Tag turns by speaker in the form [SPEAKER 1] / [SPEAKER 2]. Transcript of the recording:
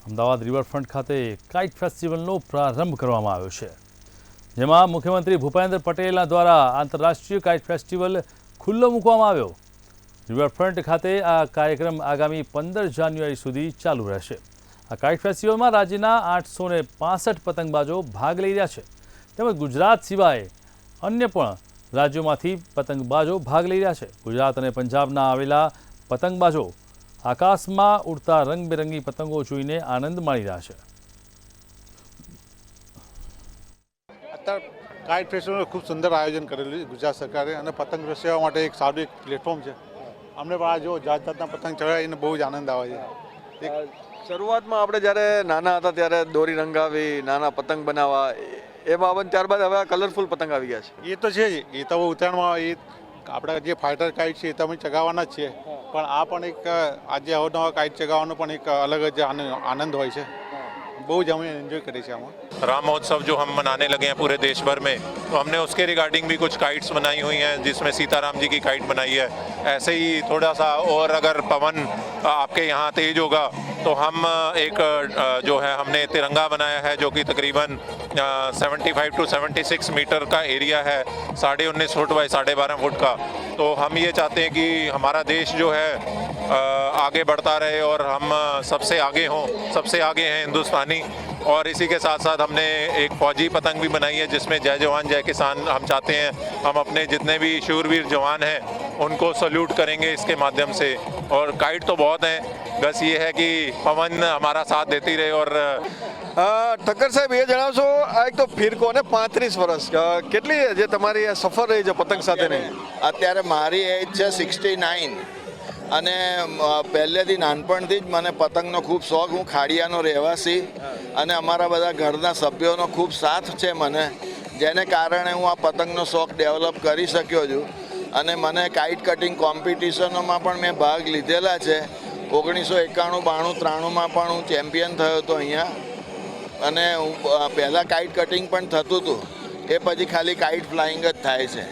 [SPEAKER 1] Ahmedabad riverfront ખાતે kite ફેસ્ટિવલનો પ્રારંભ કરવામાં આવ્યો છે, જેમાં મુખ્યમંત્રી ભૂપેન્દ્ર પટેલના દ્વારા આંતરરાષ્ટ્રીય કાઇટ ફેસ્ટિવલ ખુલ્લો મૂકવામાં આવ્યો। રિવરફ્રન્ટ ખાતે આ કાર્યક્રમ આગામી 15 જાન્યુઆરી સુધી ચાલુ રહેશે। આ કાઇટ ફેસ્ટિવલમાં રાજ્યના 865 પતંગબાજો ભાગ લઈ રહ્યા છે, તેમજ ગુજરાત સિવાય અન્ય પણ રાજ્યોમાંથી પતંગબાજો ભાગ લઈ રહ્યા છે। ગુજરાત અને પંજાબના આવેલા પતંગબાજો આકાશમાં ઉડતા રંગબેરંગી પતંગો જોઈને આનંદ માણી રહ્યા છે।
[SPEAKER 2] કાઇટ ફેસ્ટિવલ ખૂબ સુંદર આયોજન કરેલું છે ગુજરાત સરકારે, અને પતંગ રસિયાઓ માટે એક સારું એક પ્લેટફોર્મ છે। અમને પણ આ જો જાત જાતના પતંગ ચડાવીને બહુ જ આનંદ આવે છે।
[SPEAKER 3] શરૂઆતમાં આપણે જ્યારે નાના હતા ત્યારે દોરી રંગાવી, નાના પતંગ બનાવવા એ બાબત, ત્યારબાદ હવે કલરફુલ પતંગ આવી ગયા છે।
[SPEAKER 2] એ તો છે જ, એ તો ઉત્તરાયણમાં એ આપણા જે ફાઇટર કાઇટ છે એ તો અમે ચગાવવાના જ છીએ, પણ આ પણ એક આજે અવનવા કાઇટ ચગાવવાનો પણ એક અલગ જ આનંદ હોય છે। बहुत हमें एंजॉय करे
[SPEAKER 4] राम महोत्सव जो हम मनाने लगे हैं पूरे देश भर में, तो हमने उसके रिगार्डिंग भी कुछ काइट्स बनाई हुई हैं, जिसमें सीताराम जी की काइट बनाई है। ऐसे ही थोड़ा सा और अगर पवन आपके यहाँ तेज होगा तो हम एक जो है हमने तिरंगा बनाया है, जो कि तकरीबन 75 to 76 मीटर का एरिया है, 19.5 फुट बाई 12.5 फुट का। तो हम ये चाहते हैं कि हमारा देश जो है आगे बढ़ता रहे और हम सबसे आगे हों, सबसे आगे हैं हिंदुस्तानी। और इसी के साथ साथ हमने एक फौजी पतंग भी बनाई है, जिसमें जय जवान जय किसान हम चाहते हैं हम अपने जितने भी शूरवीर जवान हैं उनको सल्यूट करेंगे इसके माध्यम से। और काइट तो बहुत हैं, बस ये है कि पवन हमारा साथ देती रहे। और
[SPEAKER 3] ઠક્કર સાહેબ, એ જણાવશો, આ એક તો ફિરકો ને 35 વર્ષ, કેટલી જે તમારી આ સફર રહી છે પતંગ સાથેની?
[SPEAKER 5] અત્યારે મારી એજ છે 69, અને પહેલેથી નાનપણથી જ મને પતંગનો ખૂબ શોખ। હું ખાડિયાનો રહેવાસી, અને અમારા બધા ઘરના સભ્યોનો ખૂબ સાથ છે મને, જેને કારણે હું આ પતંગનો શોખ ડેવલપ કરી શક્યો છું। અને મને કાઇટ કટિંગ કોમ્પિટિશનોમાં પણ મેં ભાગ લીધેલા છે। 1991, 92, 93માં પણ હું ચેમ્પિયન થયો હતો અહીંયા, અને હું પહેલાં કાઇટ કટિંગ પણ થતું હતું, એ પછી ખાલી કાઇટ ફ્લાઇંગ જ થાય છે।